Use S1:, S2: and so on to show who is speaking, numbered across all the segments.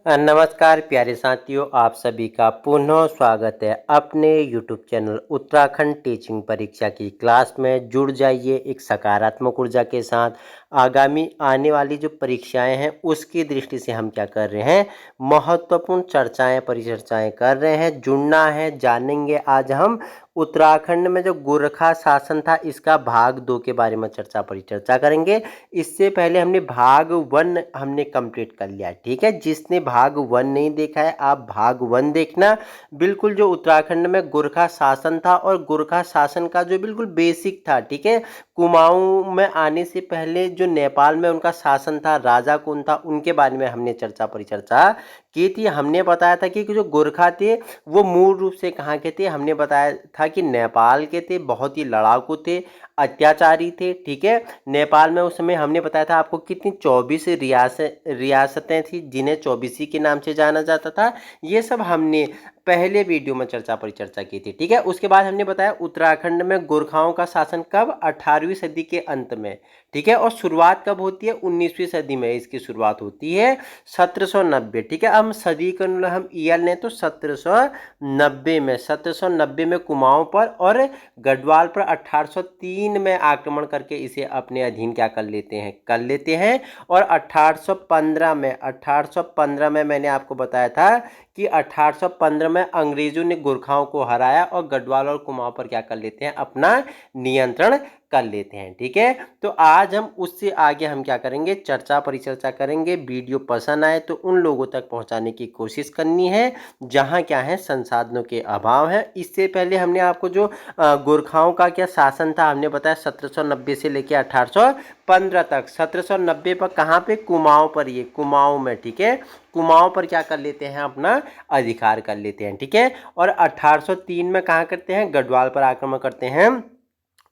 S1: नमस्कार प्यारे साथियों, आप सभी का पुनः स्वागत है अपने YouTube चैनल उत्तराखंड टीचिंग परीक्षा की क्लास में। जुड़ जाइए एक सकारात्मक ऊर्जा के साथ। आगामी आने वाली जो परीक्षाएं हैं उसकी दृष्टि से हम क्या कर रहे हैं, महत्वपूर्ण चर्चाएं परिचर्चाएं कर रहे हैं। जुड़ना है, जानेंगे आज हम उत्तराखंड में जो गोरखा शासन था इसका भाग 2 के बारे में चर्चा परिचर्चा करेंगे। इससे पहले हमने भाग 1 हमने कंप्लीट कर लिया, ठीक है। जिसने भाग 1 नहीं देखा है आप भाग 1 देखना। बिल्कुल जो उत्तराखंड में गोरखा शासन था और गोरखा शासन का जो बिल्कुल बेसिक था, ठीक है। कुमाऊं में आने से पहले जो नेपाल में उनका शासन था, राजा कौन था, उनके बारे में हमने चर्चा परिचर्चा की थी। हमने बताया था कि जो गोरखा थे वो मूल रूप से कहाँ के थे, हमने बताया था कि नेपाल के थे। बहुत ही लड़ाकू थे, अत्याचारी थे, ठीक है। नेपाल में उस समय हमने बताया था आपको कितनी 24 रियासतें थी जिन्हें 24 के नाम से जाना जाता था। ये सब हमने पहले वीडियो में चर्चा परिचर्चा की थी, ठीक है। उसके बाद हमने बताया उत्तराखंड में गोरखाओं का शासन कब, 18वीं सदी के अंत में, ठीक है। और शुरुआत कब होती है, 19वीं सदी में इसकी शुरुआत होती है, 1790, ठीक है। हम सदी का हम ईयर लें तो 1790 में कुमाऊं पर और गढ़वाल पर 1803 में आक्रमण करके इसे अपने अधीन क्या कर लेते हैं। और 1815 में मैंने आपको बताया था कि 1815 में अंग्रेजों ने गोरखाओं को हराया और गढ़वाल और कुमाऊं पर क्या कर लेते हैं, अपना नियंत्रण कर लेते हैं, ठीक है। तो आज हम उससे आगे हम क्या करेंगे, चर्चा परिचर्चा करेंगे। वीडियो पसंद आए तो उन लोगों तक पहुंचाने की कोशिश करनी है जहां क्या है संसाधनों के अभाव है। इससे पहले हमने आपको जो गोरखाओं का क्या शासन था हमने बताया 1790 से लेकर 1815 तक। 1790 पर कहाँ पे, कुमाऊं पर, ये कुमाऊं में, ठीक है। कुमाऊं पर क्या कर लेते हैं, अपना अधिकार कर लेते हैं, ठीक है। और 1803 में कहाँ करते हैं, गढ़वाल पर आक्रमण करते हैं।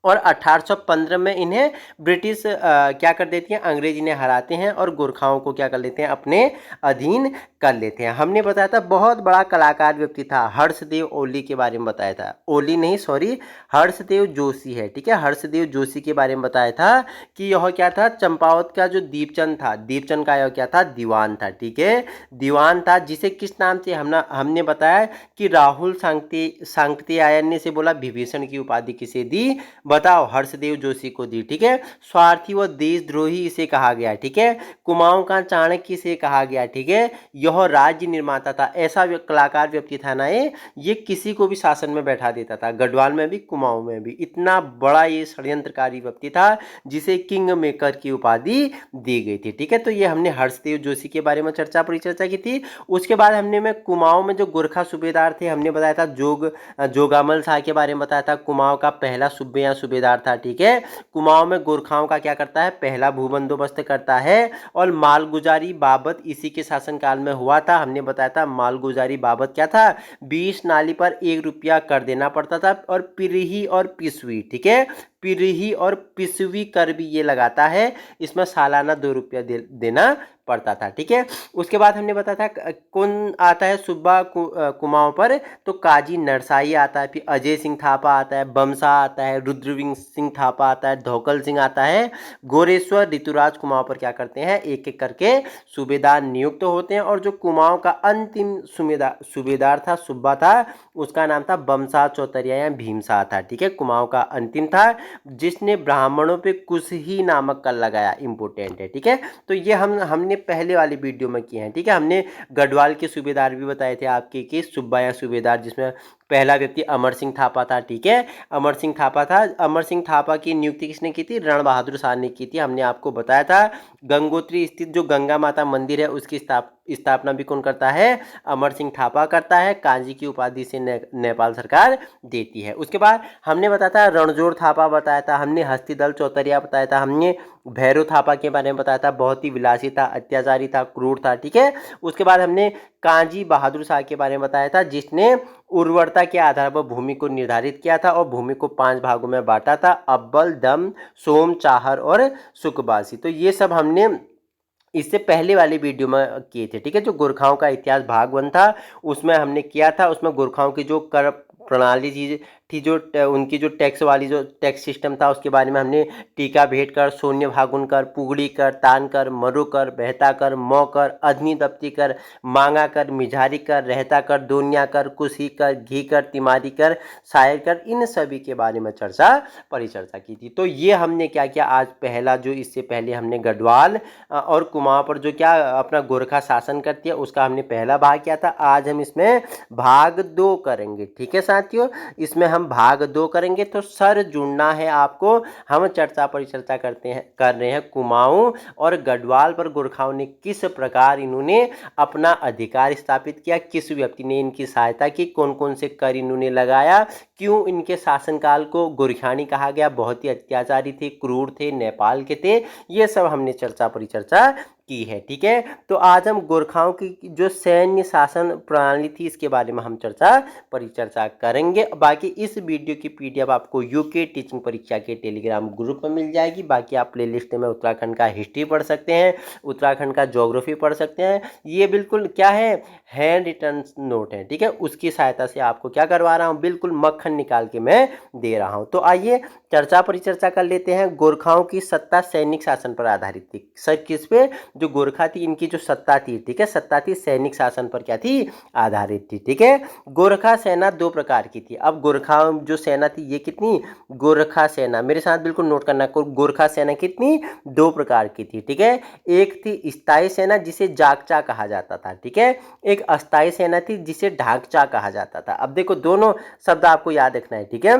S1: और 1815 में इन्हें ब्रिटिश क्या कर देती हैं, अंग्रेज इन्हें हराते हैं और गोरखाओं को क्या कर लेते हैं, अपने अधीन कर लेते हैं। हमने बताया था बहुत बड़ा कलाकार व्यक्ति था, हर्षदेव ओली के बारे में बताया था। ओली नहीं, सॉरी, हर्षदेव जोशी है, ठीक है। हर्षदेव जोशी के बारे में बताया था कि यह क्या था, चंपावत का जो दीपचंद था, दीपचंद का यह क्या था, दीवान था, ठीक है। दीवान था, जिसे किस नाम से हमने बताया कि राहुल सांक्तियायन ने से बोला विभीषण की उपाधि किसे दी, बताओ, हर्षदेव जोशी को दी, ठीक है। स्वार्थी व देशद्रोही इसे कहा गया, ठीक है। कुमाऊं का चाणक्य इसे कहा गया, ठीक है। यह राज्य निर्माता था, ऐसा कलाकार व्यक्ति था ना ये किसी को भी शासन में बैठा देता था, गढ़वाल में भी कुमाऊं में भी। इतना बड़ा ये षड्यंत्रकारी व्यक्ति था जिसे किंग मेकर की उपाधि दी गई थी, ठीक है। तो ये हमने हर्षदेव जोशी के बारे में चर्चा परिचर्चा की थी। उसके बाद हमने में कुमाऊं में जो गोरखा सूबेदार थे हमने बताया था जोगामल शाह के बारे में बताया था। कुमाऊं का पहला सूबे या सूबेदार था, ठीक है। कुमाऊं में गोरखाओं का क्या करता है, पहला भू बंदोबस्त करता है। और मालगुजारी बाबत इसी के शासनकाल में हुआ था। हमने बताया था मालगुजारी बाबत क्या था, 20 नाली पर 1 रुपया कर देना पड़ता था। और पिरही और पिसवी, ठीक है, पिरही और पिसवी कर भी ये लगाता है, इसमें सालाना 2 रुपया देना पड़ता था, ठीक है। उसके बाद हमने बताया था कौन आता है सुब्बा कुमाऊं पर, तो काजी नरसाई आता है, फिर अजय सिंह थापा आता है, बमसा आता है, रुद्रविंग सिंह थापा आता है, धोकल सिंह आता है, गोरेश्वर, ऋतुराज कुमाऊं पर क्या करते हैं, एक एक करके सूबेदार नियुक्त होते हैं। और जो कुमाऊं का अंतिम सूबेदार था, सुब्बा था, उसका नाम था बमसा चौतरिया या भीमसा था, ठीक है। कुमाऊं का अंतिम था जिसने ब्राह्मणों पे कुछ ही नामक कर लगाया, इंपोर्टेंट है, ठीक है। तो ये हमने पहले वाली वीडियो में किए हैं, ठीक है। हमने गढ़वाल के सूबेदार भी बताए थे आपके कि सुब्बा या सूबेदार, जिसमें पहला व्यक्ति अमर सिंह थापा था, ठीक है। अमर सिंह थापा था। अमर सिंह थापा की नियुक्ति किसने की थी, रण बहादुर शाह ने की थी। हमने आपको बताया था गंगोत्री स्थित जो गंगा माता मंदिर है उसकी स्थापना भी कौन करता है, अमर सिंह थापा करता है। कांजी की उपाधि से नेपाल सरकार देती है। उसके बाद हमने बताया था रणजोड़ थापा बताया था, हमने हस्तीदल चौतरिया बताया था, हमने भैरव थापा के बारे में बताया था, बहुत ही विलासी था, अत्याचारी था, क्रूर था, ठीक है। उसके बाद हमने कांजी बहादुर शाह के बारे में बताया था जिसने उर्वरता के आधार पर भूमि को निर्धारित किया था और भूमि को 5 भागों में बांटा था, अब्बल, दम, सोम, चाहर और सुकबासी। तो ये सब हमने इससे पहले वाली वीडियो में किए थे, ठीक है। जो गोरखाओं का इतिहास भाग 1 था उसमें हमने किया था, उसमें गोरखाओं की जो कर प्रणाली थी, थी, जो उनकी जो टैक्स वाली जो टैक्स सिस्टम था उसके बारे में हमने टीका भेद कर, शून्य भागुन कर, पुगड़ी कर, तान कर, मरु कर, बहता कर, मौ कर, अधनी दप्ती कर, मांगा कर, मिझारी कर, रहता कर, दोनिया कर, कुशी कर, घी कर, तिमारी कर, शायर कर, इन सभी के बारे में परिचर्चा की थी। तो ये हमने क्या किया, आज पहला जो इससे पहले हमने गढ़वाल और कुमाऊं पर जो क्या अपना गोरखा शासन करती है उसका हमने पहला भाग किया था। आज हम इसमें भाग 2 करेंगे। ठीक है साथियों, इसमें हम भाग 2 करेंगे। तो सर जुड़ना है आपको। हम चर्चा परिचर्चा कर रहे हैं कुमाऊं और गढ़वाल पर गोरखाओं ने किस प्रकार इन्होंने अपना अधिकार स्थापित किया, किस व्यक्ति ने इनकी सहायता की, कौन कौन से कर इन्होंने लगाया, क्यों इनके शासनकाल को गोरखियानी कहा गया, बहुत ही अत्याचारी थे, क्रूर थे, नेपाल के थे। ये सब हमने चर्चा परिचर्चा की है। ठीक है, तो आज हम गोरखाओं की जो सैन्य शासन प्रणाली थी इसके बारे में हम चर्चा परिचर्चा करेंगे। बाकी इस वीडियो की पीडीएफ आपको यूके टीचिंग परीक्षा के टेलीग्राम ग्रुप में मिल जाएगी। बाकी आप प्लेलिस्ट में उत्तराखंड का हिस्ट्री पढ़ सकते हैं, उत्तराखंड का ज्योग्राफी पढ़ सकते हैं। ये बिल्कुल क्या है, हैंड रिटन नोट है। ठीक है, उसकी सहायता से आपको क्या करवा रहा हूँ, बिल्कुल मक्खन निकाल के मैं दे रहा हूँ। तो आइए चर्चा परिचर्चा कर लेते हैं। गोरखाओं की सत्ता सैनिक शासन पर आधारित थी। सर किस पे, जो गोरखा थी इनकी जो सत्ता थी, ठीक है, सत्ता थी सैनिक शासन पर क्या थी, आधारित थी। ठीक है, गोरखा सेना 2 प्रकार की थी। अब गोरखाओं जो सेना थी ये कितनी, गोरखा सेना, मेरे साथ बिल्कुल नोट करना, गोरखा सेना कितनी, 2 प्रकार की थी। ठीक है, एक थी स्थायी सेना जिसे जागचा कहा जाता था। ठीक है, एक अस्थायी सेना थी जिसे ढाकचा कहा जाता था। अब देखो दोनों शब्द आपको याद रखना है। ठीक है,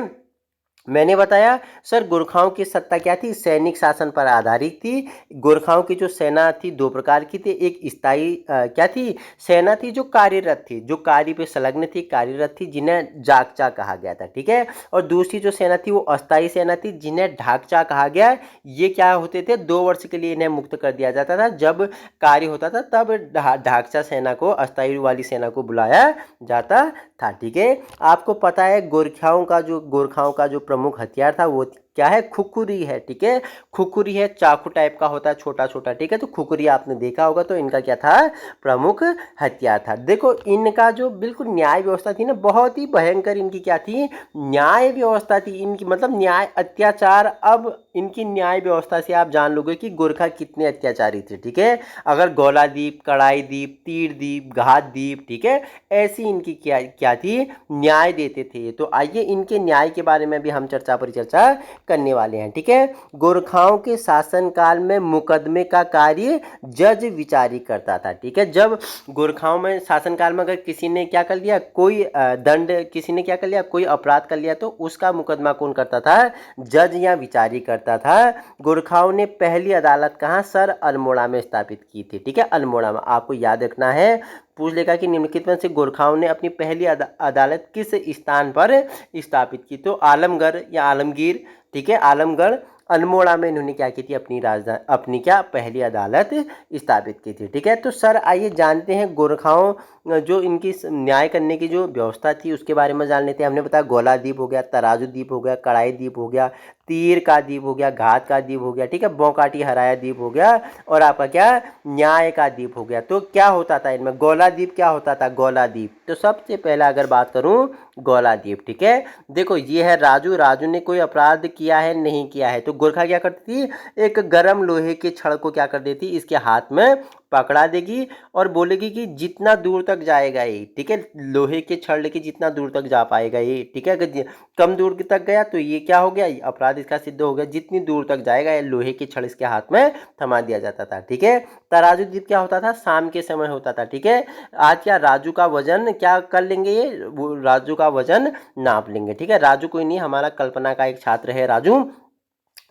S1: मैंने बताया सर गोरखाओं की सत्ता क्या थी, सैनिक शासन पर आधारित थी। गोरखाओं की जो सेना थी 2 प्रकार की थी। एक स्थायी क्या थी, सेना थी जो कार्यरत थी, जो कार्य पे संलग्न थी, कार्यरत थी, जिन्हें जागचा कहा गया था। ठीक है, और दूसरी जो सेना थी वो अस्थायी सेना थी जिन्हें ढाकचा कहा गया। ये क्या होते थे, 2 वर्ष के लिए इन्हें मुक्त कर दिया जाता था। जब कार्य होता था तब ढाकचा सेना को, अस्थायी वाली सेना को बुलाया जाता था। ठीक है, आपको पता है गोरखाओं का जो प्रमुख हथियार था वो क्या है, खुखुरी है। ठीक है, खुखुरी है, चाकू टाइप का होता है, छोटा छोटा। ठीक है, तो खुखुरी आपने देखा होगा। तो इनका क्या था, प्रमुख हथियार था। देखो इनका जो बिल्कुल न्याय व्यवस्था थी ना, बहुत ही भयंकर इनकी क्या थी, न्याय व्यवस्था थी इनकी, मतलब न्याय अत्याचार। अब इनकी न्याय व्यवस्था से आप जान लोगे कि गोरखा कितने अत्याचारी थे। ठीक है, अगर गौलादीप, कड़ाईदीप, तीरदीप, घातदीप, ठीक है, ऐसी इनकी क्या क्या थी, न्याय देते थे। तो आइए इनके न्याय के बारे में भी हम चर्चा परिचर्चा करने वाले हैं। ठीक है, गोरखाओं के शासनकाल में मुकदमे का कार्य जज विचारी करता था। ठीक है, जब गोरखाओं में शासनकाल में अगर किसी ने क्या कर लिया, कोई दंड, किसी ने क्या कर लिया, कोई अपराध कर लिया, तो उसका मुकदमा कौन करता था, जज या विचारी करता था। गोरखाओं ने पहली अदालत कहाँ, सर अल्मोड़ा में स्थापित की थी। ठीक है, अल्मोड़ा में, आपको याद रखना है, पूछ लेगा कि निम्नलिखित में से गोरखाओं ने अपनी पहली अदालत किस स्थान पर स्थापित की। तो आलमगढ़ या आलमगीर, ठीक है, आलमगढ़, अल्मोड़ा में इन्होंने क्या की थी, अपनी राजधानी, अपनी क्या पहली अदालत स्थापित की थी। ठीक है, तो सर आइए जानते हैं गोरखाओं जो इनकी न्याय करने की जो व्यवस्था थी उसके बारे में जान लेते हैं। हमने बताया गोलादीप हो गया, तराजू द्वीप हो गया, कड़ाई द्वीप हो गया, तीर का द्वीप हो गया, घात का द्वीप हो गया, ठीक है, बौकाटी हराया द्वीप हो गया, और आपका क्या, न्याय का द्वीप हो गया। तो क्या होता था इनमें, गोला द्वीप क्या होता था, गोला द्वीप। तो सबसे पहला अगर बात करूं गोला द्वीप, ठीक है, देखो ये है राजू, राजू ने कोई अपराध किया है, नहीं किया है, तो गोरखा क्या करती थी, एक गर्म लोहे के छड़ को क्या कर देती, इसके हाथ में पकड़ा देगी और बोलेगी कि जितना दूर तक जाएगा ये, ठीक है, लोहे के छड़ लेके जितना दूर तक जा पाएगा ये, ठीक है, अगर कम दूर तक गया तो ये क्या हो गया, अपराध इसका सिद्ध हो गया। जितनी दूर तक जाएगा ये लोहे के छड़ इसके हाथ में थमा दिया जाता था। ठीक है, तराजू द्वीप क्या होता था, शाम के समय होता था। ठीक है, आज क्या राजू का वजन क्या कर लेंगे, ये वो राजू का वजन नाप लेंगे। ठीक है, राजू कोई नहीं, हमारा कल्पना का एक छात्र है राजू।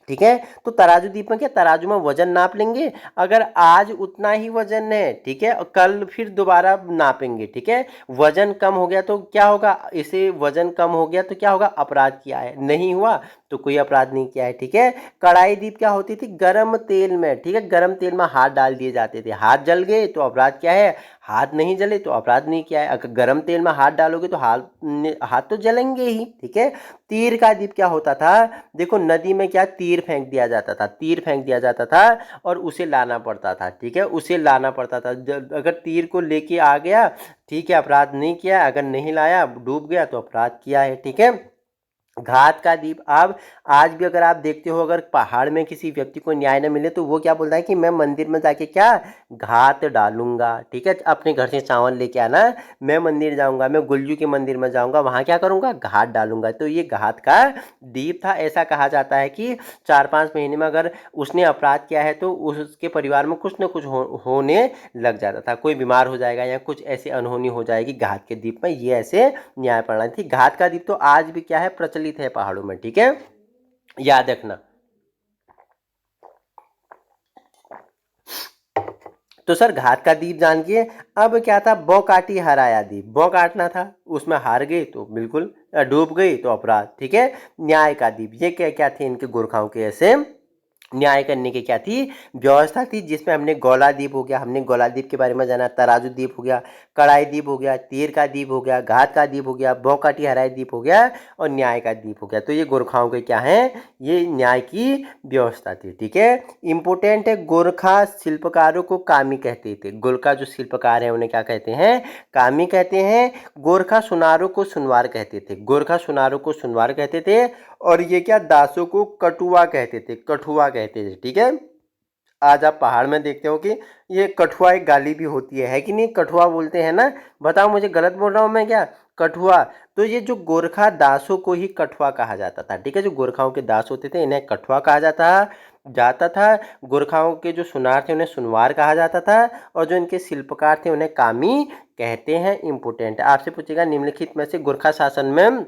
S1: ठीक है, तो तराजू द्वीप में क्या, तराजू में वजन नाप लेंगे, अगर आज उतना ही वजन है, ठीक है, और कल फिर दोबारा नापेंगे, ठीक है, वजन कम हो गया तो क्या होगा, इसे वजन कम हो गया तो क्या होगा, अपराध किया है, नहीं हुआ तो कोई अपराध नहीं किया है। ठीक है, कड़ाई दीप क्या होती थी, गर्म तेल में, ठीक है, गर्म तेल में हाथ डाल दिए जाते थे, हाथ जल गए तो अपराध क्या है, हाथ नहीं जले तो अपराध नहीं किया है। अगर गर्म तेल में हाथ डालोगे तो हाथ तो जलेंगे ही। ठीक है, तीर का दीप क्या होता था, देखो नदी में क्या तीर फेंक दिया जाता था, तीर फेंक दिया जाता था और उसे लाना पड़ता था। ठीक है, उसे लाना पड़ता था, अगर तीर को लेके आ गया, ठीक है, अपराध नहीं किया, अगर नहीं लाया डूब गया तो अपराध किया है। ठीक है, घात का दीप। अब आज भी अगर आप देखते हो, अगर पहाड़ में किसी व्यक्ति को न्याय न मिले तो वो क्या बोलता है कि मैं मंदिर में जाके क्या घात डालूंगा। ठीक है, अपने घर से चावल लेके आना, मैं मंदिर जाऊंगा, मैं गुल्जू के मंदिर में जाऊंगा, वहाँ क्या करूंगा, घात डालूंगा। तो ये घात का दीप था। ऐसा कहा जाता है कि 4-5 महीने में अगर उसने अपराध किया है तो उसके परिवार में कुछ न कुछ होने लग जाता था, कोई बीमार हो जाएगा या कुछ ऐसी अनहोनी हो जाएगी घात के दीप में। ये ऐसे न्याय प्रणाली थी। घात का दीप तो आज भी क्या है, प्रचलित है पहाड़ों में। ठीक है, याद रखना। तो सर घात का दीप जानिए। अब क्या था, बौ काटी हराया दीप। बौ काटना था, उसमें हार गई तो बिल्कुल डूब गई तो अपराध। ठीक है, न्याय का दीप, ये क्या क्या थे इनके गोरखाओं के ऐसे न्याय करने की क्या थी, व्यवस्था थी, जिसमें हमने गोला दीप हो गया, हमने गोला दीप के बारे में जाना, तराजू दीप हो गया, कड़ाई दीप हो गया, तीर का दीप हो गया, घात का दीप हो गया, बौकाटी हराई दीप हो गया और न्याय का दीप हो गया। तो ये गोरखाओं के क्या है, ये न्याय की व्यवस्था थी। ठीक है, इंपोर्टेंट है, गोरखा शिल्पकारों को कामी कहते थे। गोरखा जो शिल्पकार है उन्हें क्या कहते हैं, कामी कहते हैं। गोरखा सुनारों को सुनवार कहते थे। गोरखा सुनारों को सुनवार कहते थे। और ये क्या, दासों को कटुआ कहते थे, कठुआ कहते थे। ठीक है, आज आप पहाड़ में देखते हो कि ये कठुआ एक गाली भी होती है कि नहीं, कठुआ बोलते हैं ना। बताओ मुझे गलत बोल रहा हूँ मैं क्या, कठुआ। तो ये जो गोरखा दासों को ही कठुआ कहा जाता था। ठीक है, जो गोरखाओं के दास होते थे इन्हें कठुआ कहा जाता था। गोरखाओं के जो सुनार थे उन्हें सुनवार कहा जाता था। और जो इनके शिल्पकार थे उन्हें कामी कहते हैं। इंपोर्टेंट आपसे पूछेगा, निम्नलिखित में से गोरखा शासन में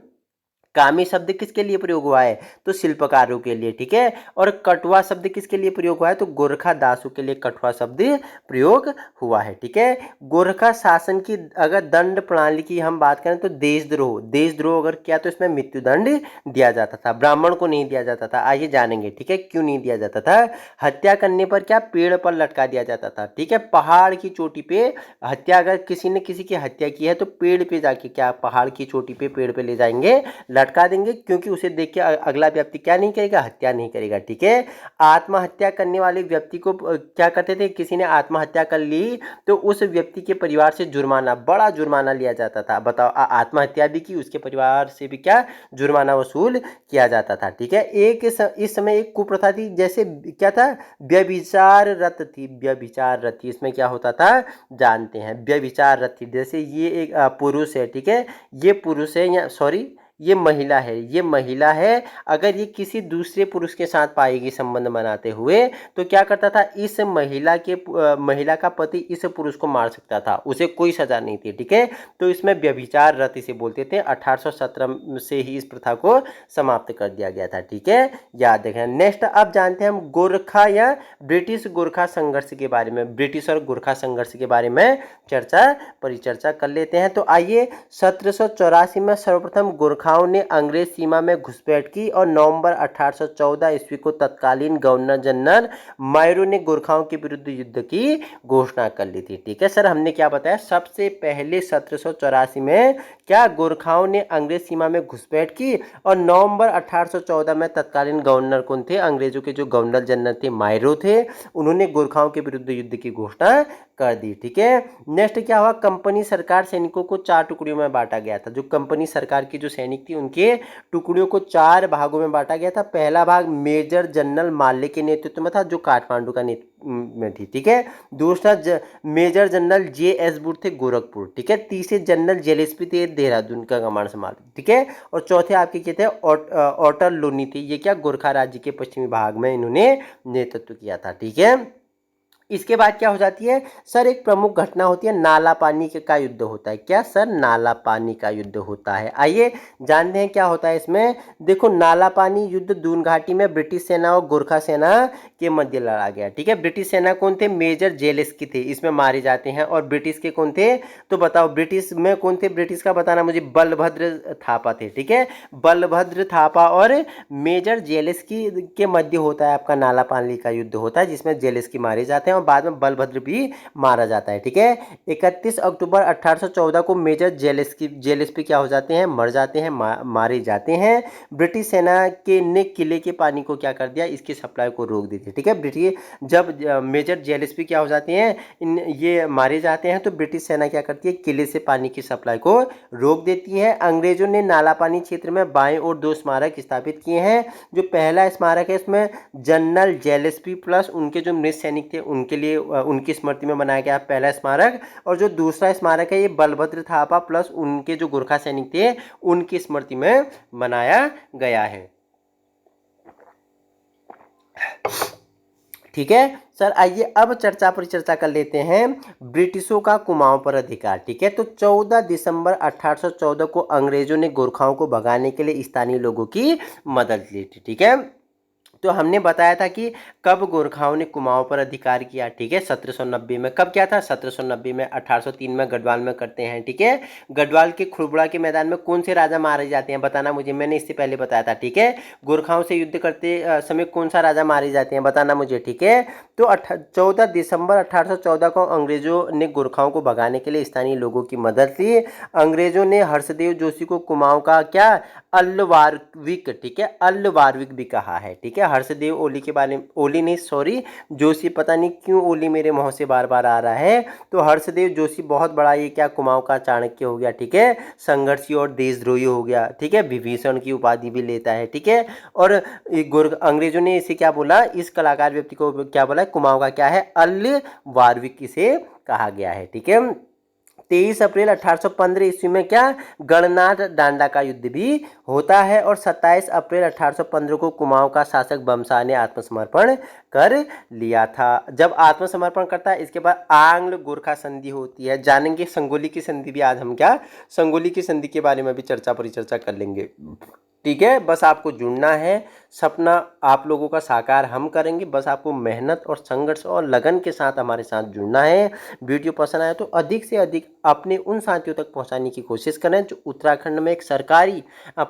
S1: कामी शब्द किसके लिए प्रयोग हुआ है, तो शिल्पकारों के लिए। ठीक है, और कटुआ शब्द किसके लिए प्रयोग हुआ है, तो गोरखा दासों के लिए कठुआ शब्द प्रयोग हुआ है। ठीक है, गोरखा शासन की अगर दंड प्रणाली की हम बात करें तो देशद्रोह, देशद्रोह अगर किया तो इसमें मृत्युदंड दिया जाता था, ब्राह्मण को नहीं दिया जाता था। आइए जानेंगे, ठीक है, क्यों नहीं दिया जाता था। हत्या करने पर क्या, पेड़ पर लटका दिया जाता था। ठीक है, पहाड़ की चोटी पे हत्या, अगर किसी ने किसी की हत्या की है तो पेड़ पे जाके क्या, पहाड़ की चोटी पे, पेड़ पे ले जाएंगे, लटका देंगे, क्योंकि उसे देख के अगला व्यक्ति क्या नहीं करेगा, हत्या नहीं करेगा। ठीक है, आत्महत्या करने वाले व्यक्ति को क्या करते थे, किसी ने आत्महत्या कर ली तो उस व्यक्ति के परिवार से जुर्माना, बड़ा जुर्माना लिया जाता था। बताओ, आत्महत्या भी की, उसके परिवार से भी क्या, जुर्माना वसूल किया जाता था। ठीक है, इस समय एक कुप्रथा थी, जैसे क्या था, व्यभिचार रत थी, व्यभिचार रत थी। इसमें क्या होता था जानते हैं, व्यभिचार रत थी। जैसे ये एक पुरुष है, ठीक है, ये पुरुष है या सॉरी ये महिला है, ये महिला है, अगर ये किसी दूसरे पुरुष के साथ पाएगी संबंध बनाते हुए तो क्या करता था, इस महिला का पति इस पुरुष को मार सकता था, उसे कोई सजा नहीं थी। ठीक है, तो इसमें व्यभिचार रत इसे बोलते थे। 1817 से ही इस प्रथा को समाप्त कर दिया गया था। ठीक है, याद रखें। नेक्स्ट अब जानते हैं हम गोरखा या ब्रिटिश गोरखा संघर्ष के बारे में, ब्रिटिश और गोरखा संघर्ष के बारे में परिचर्चा कर लेते हैं। तो आइए, 1784 में सर्वप्रथम गोरखाओं ने अंग्रेज सीमा में घुसपैठ की और नवंबर 1814 ईस्वी को तत्कालीन गवर्नर जनरल मायरो ने गोरखाओं के विरुद्ध युद्ध की घोषणा कर ली थी। ठीक है सर, हमने क्या बताया, सबसे पहले 1784 में क्या, गोरखाओं ने अंग्रेज सीमा में घुसपैठ की और नवंबर 1814 में तत्कालीन गवर्नर कौन थे, अंग्रेजों के जो गवर्नर जनरल थे मायरो थे, उन्होंने गोरखाओं के विरुद्ध युद्ध की घोषणा कर दी। ठीक है, नेक्स्ट क्या हुआ, कंपनी सरकार सैनिकों को 4 टुकड़ियों में बांटा गया था। जो कंपनी सरकार की जो सैनिक थी उनके टुकड़ियों को 4 भागों में बांटा गया था। पहला भाग मेजर जनरल माल्य के नेतृत्व में था, जो काठमांडू का में थी। ठीक है, दूसरा मेजर जनरल JS बुट थे, गोरखपुर। ठीक है, तीसरे जनरल जेलेस्पी थे, देहरादून का कमांड संभाल। ठीक है, और चौथे आपके क्या थे, ऑटर लोनी थे, ये क्या, गोरखा राज्य के पश्चिमी भाग में इन्होंने नेतृत्व किया था। ठीक है, इसके बाद क्या हो जाती है सर, एक प्रमुख घटना होती है, नाला पानी का युद्ध होता है। क्या सर, नाला पानी का युद्ध होता है। आइए जानते हैं क्या होता है इसमें। देखो, नाला पानी युद्ध दून घाटी में ब्रिटिश सेना और गोरखा सेना के मध्य लड़ा गया। ठीक है, ब्रिटिश सेना कौन थे, मेजर जेलेस्की थे, इसमें मारे जाते हैं। और ब्रिटिश के कौन थे, तो बताओ ब्रिटिश में कौन थे, ब्रिटिश का बताना मुझे, बलभद्र थापा थे। ठीक है, बलभद्र थापा और मेजर जेलेस्की के मध्य होता है आपका नाला पानी का युद्ध होता है, जिसमें जेलेस्की मारे जाते हैं और बाद में बलभद्र भी मारा जाता है। ठीक है, 31 अक्टूबर 1814 को मेजर जेलेस्पी क्या हो जाते हैं, मर जाते हैं, मारे जाते हैं। ब्रिटिश सेना के ने किले के पानी को क्या कर दिया, इसकी सप्लाई को रोक दी थी। ठीक है, ब्रिटिश जब मेजर जेलेस्पी क्या हो जाते हैं, ये मारे जाते हैं, तो ब्रिटिश सेना क्या करती है, किले से पानी की सप्लाई को रोक देती है। अंग्रेजों ने नालापानी क्षेत्र में बाएं और 2 स्मारक स्थापित किए हैं। जो पहला स्मारक है इसमें जनरल जेलेस्पी प्लस उनके जो मृत सैनिक थे उनके लिए उनकी स्मृति में बनाया गया पहला स्मारक, और जो दूसरा स्मारक है ये बलभद्र थापा प्लस उनके जो गोरखा सैनिक थे उनकी स्मृति में बनाया गया है। ठीक है सर, आइए अब चर्चा पर चर्चा कर लेते हैं ब्रिटिशों का कुमाऊं पर अधिकार। ठीक है, तो 14 दिसंबर 1814 को अंग्रेजों ने गोरखाओं को भगाने के लिए स्थानीय लोगों की मदद ली थी। ठीक है, तो हमने बताया था कि कब गोरखाओं ने कुमाऊं पर अधिकार किया। ठीक है, 1790 में। कब किया था, 1790 में। 1803 में गढ़वाल में करते हैं। ठीक है, गढ़वाल के खुड़बुड़ा के मैदान में कौन से राजा मारे जाते हैं, बताना मुझे, मैंने इससे पहले बताया था। ठीक है, गोरखाओं से युद्ध करते समय कौन सा राजा मारे जाते हैं, बताना मुझे। ठीक है, तो 14 दिसंबर 1814 को अंग्रेजों ने गोरखाओं को भगाने के लिए स्थानीय लोगों की मदद ली। अंग्रेजों ने हर्षदेव जोशी को कुमाऊं का क्या, अल्वारविक, ठीक है, अल्वारविक भी कहा है। ठीक है, हर्षदेव ओली के बारे में, ओली नहीं सॉरी जोशी, पता नहीं क्यों ओली मेरे मुंह से बार बार आ रहा है। तो हर्षदेव जोशी बहुत बड़ा ये क्या कुमाऊं का चाणक्य हो गया। ठीक है, संघर्षी और देशद्रोही हो गया। ठीक है, विभीषण की उपाधि भी लेता है। ठीक है, और अंग्रेजों ने इसे क्या बोला, इस कलाकार व्यक्ति को क्या बोला, कुमाऊं का क्या है, अल्वारविक इसे कहा गया है। ठीक है, 23 अप्रैल 1815 ईस्वी में क्या, गणनाथ डांडा का युद्ध भी होता है, और 27 अप्रैल 1815 को कुमाऊं का शासक बमशाह ने आत्मसमर्पण कर लिया था। जब आत्मसमर्पण करता है इसके बाद आंग्ल गोरखा संधि होती है। जानेंगे संगोली की संधि भी, आज हम क्या संगोली की संधि के बारे में भी चर्चा परिचर्चा कर लेंगे। ठीक है, बस आपको जुड़ना है, सपना आप लोगों का साकार हम करेंगे, बस आपको मेहनत और संघर्ष और लगन के साथ हमारे साथ जुड़ना है। वीडियो पसंद आया तो अधिक से अधिक अपने उन साथियों तक पहुंचाने की कोशिश करें जो उत्तराखंड में एक सरकारी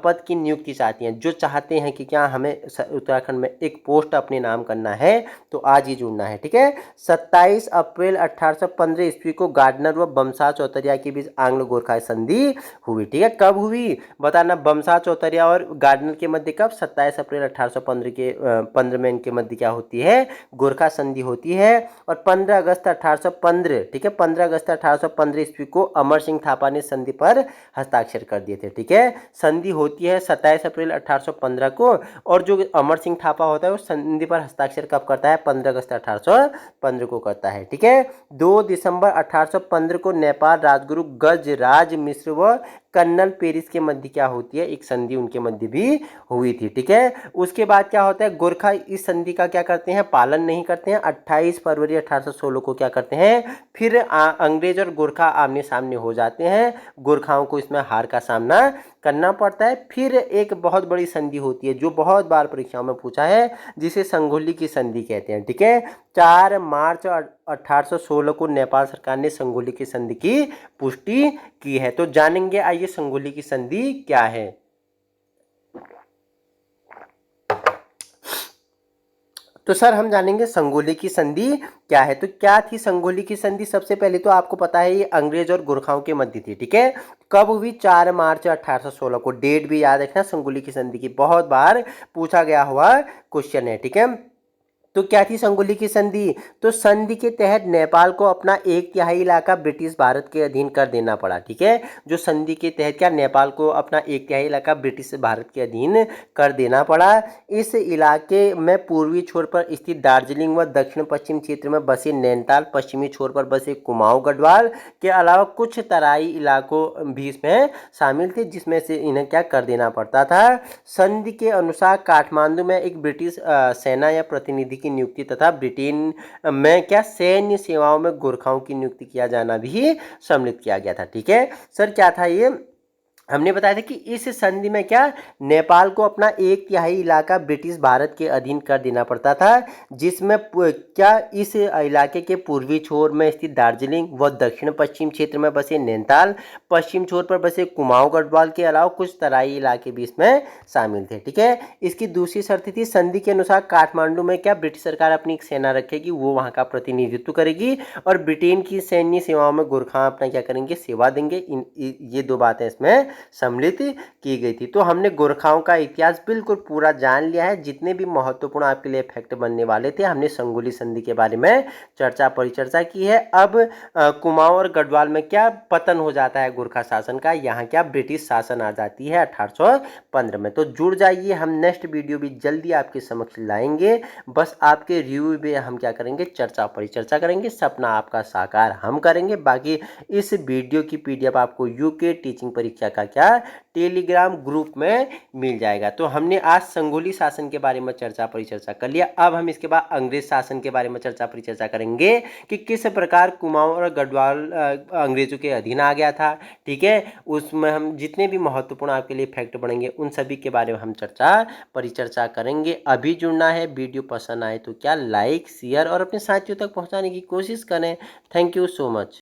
S1: पद की नियुक्ति चाहती हैं, जो चाहते हैं कि क्या हमें उत्तराखंड में एक पोस्ट अपने नाम करना है, तो आज ही जुड़ना है। ठीक है, 27 अप्रैल 1815 ईस्वी को गार्डनर व बमशाह चौतरिया के बीच आंग्ल गोरखा संधि हुई। ठीक है, कब हुई बताना, बमशाह चौतरिया और गार्डनर के मध्य कब, 27 अप्रैल 1815 के 15 में इनके मध्य क्या होती है, गोरखा संधि होती है। और 15 अगस्त 1815, ठीक है, 15 अगस्त 1815 ईस्वी को अमर सिंह थापा ने संधि पर हस्ताक्षर कर दिए थे। ठीक है, संधि होती है 27 अप्रैल 1815 को, और जो अमर सिंह थापा होता है वो संधि पर हस्ताक्षर कब करता है, 15 अगस्त 1815 को करता है। ठीक है, 2 दिसंबर 1815 को नेपाल राजगुरु गजराज मिश्र व कर्नल पेरिस के मध्य क्या होती है, एक संधि उनके मध्य भी हुई थी। ठीक है, उसके बाद क्या होता है, गोरखा इस संधि का क्या करते हैं, पालन नहीं करते हैं। 28 फरवरी 1816 को क्या करते हैं, फिर अंग्रेज और गोरखा आमने सामने हो जाते हैं। गोरखाओं को इसमें हार का सामना करना पड़ता है। फिर एक बहुत बड़ी संधि होती है जो बहुत बार परीक्षाओं में पूछा है, जिसे संगोली की संधि कहते हैं। ठीक है, 4 मार्च 1816 को नेपाल सरकार ने संगोली की संधि की पुष्टि की है। तो जानेंगे आइए संगोली की संधि क्या है। तो सर हम जानेंगे संगोली की संधि क्या है। तो क्या थी संगोली की संधि, सबसे पहले तो आपको पता है ये अंग्रेज और गोरखाओं के मध्य थी। ठीक है, कब हुई, 4 मार्च 1816 को। डेट भी याद रखना, संगोली की संधि की बहुत बार पूछा गया हुआ क्वेश्चन है। ठीक है, तो क्या थी संगोली की संधि, तो संधि के तहत नेपाल को अपना 1/3 इलाका ब्रिटिश भारत के अधीन कर देना पड़ा। ठीक है, जो संधि के तहत क्या नेपाल को अपना 1/3 इलाका ब्रिटिश भारत के अधीन कर देना पड़ा। इस इलाके में पूर्वी छोर पर स्थित दार्जिलिंग व दक्षिण पश्चिम क्षेत्र में बसे नैनीताल, पश्चिमी छोर पर बसे कुमाऊं गढ़वाल के अलावा कुछ तराई इलाकों भी इसमें शामिल थे, जिसमें से इन्हें क्या कर देना पड़ता था। संधि के अनुसार काठमांडू में एक ब्रिटिश सेना या प्रतिनिधि नियुक्ति तथा ब्रिटेन में क्या सैन्य सेवाओं में गोरखाओं की नियुक्ति किया जाना भी सम्मिलित किया गया था। ठीक है सर, क्या था ये, हमने बताया था कि इस संधि में क्या नेपाल को अपना 1/3 इलाका ब्रिटिश भारत के अधीन कर देना पड़ता था, जिसमें क्या इस इलाके के पूर्वी छोर में स्थित दार्जिलिंग व दक्षिण पश्चिम क्षेत्र में बसे नैनीताल, पश्चिम छोर पर बसे कुमाऊं गढ़वाल के अलावा कुछ तराई इलाके भी इसमें शामिल थे। ठीक है, इसकी दूसरी शर्त थी संधि के अनुसार काठमांडू में क्या ब्रिटिश सरकार अपनी एक सेना रखेगी, वो वहाँ का प्रतिनिधित्व करेगी और ब्रिटेन की सैन्य सेवाओं में गोरखा अपना क्या करेंगे, सेवा देंगे। ये दो बातें इसमें सम्मिलित की गई थी। तो हमने गोरखाओं का इतिहास बिल्कुल पूरा जान लिया है। जितने भी महत्वपूर्ण आपके लिए फैक्ट बनने वाले थे, हमने संगोली संधि के बारे में चर्चा परिचर्चा की है। अब कुमाऊं और गढ़वाल में क्या पतन हो जाता है गोरखा शासन का, यहाँ क्या ब्रिटिश शासन आ जाती है 1815 में। तो जुड़ जाइए, हम नेक्स्ट वीडियो भी जल्दी आपके समक्ष लाएंगे। बस आपके रिव्यू में हम क्या करेंगे, चर्चा परिचर्चा करेंगे, सपना आपका साकार हम करेंगे। बाकी इस वीडियो की पीडीएफ आपको यूके टीचिंग परीक्षा का क्या टेलीग्राम ग्रुप में मिल जाएगा। तो हमने आज संगोली शासन के बारे में चर्चा परिचर्चा कर लिया। अब हम इसके बाद अंग्रेज शासन के बारे में चर्चा परिचर्चा करेंगे कि किस प्रकार कुमाऊं और गढ़वाल अंग्रेजों के अधीन आ गया था। ठीक है, उसमें हम जितने भी महत्वपूर्ण आपके लिए फैक्ट बढ़ेंगे उन सभी के बारे में हम चर्चा परिचर्चा करेंगे। अभी जुड़ना है, वीडियो पसंद आए तो क्या लाइक शेयर और अपने साथियों तक पहुंचाने की कोशिश करें। Thank you so much.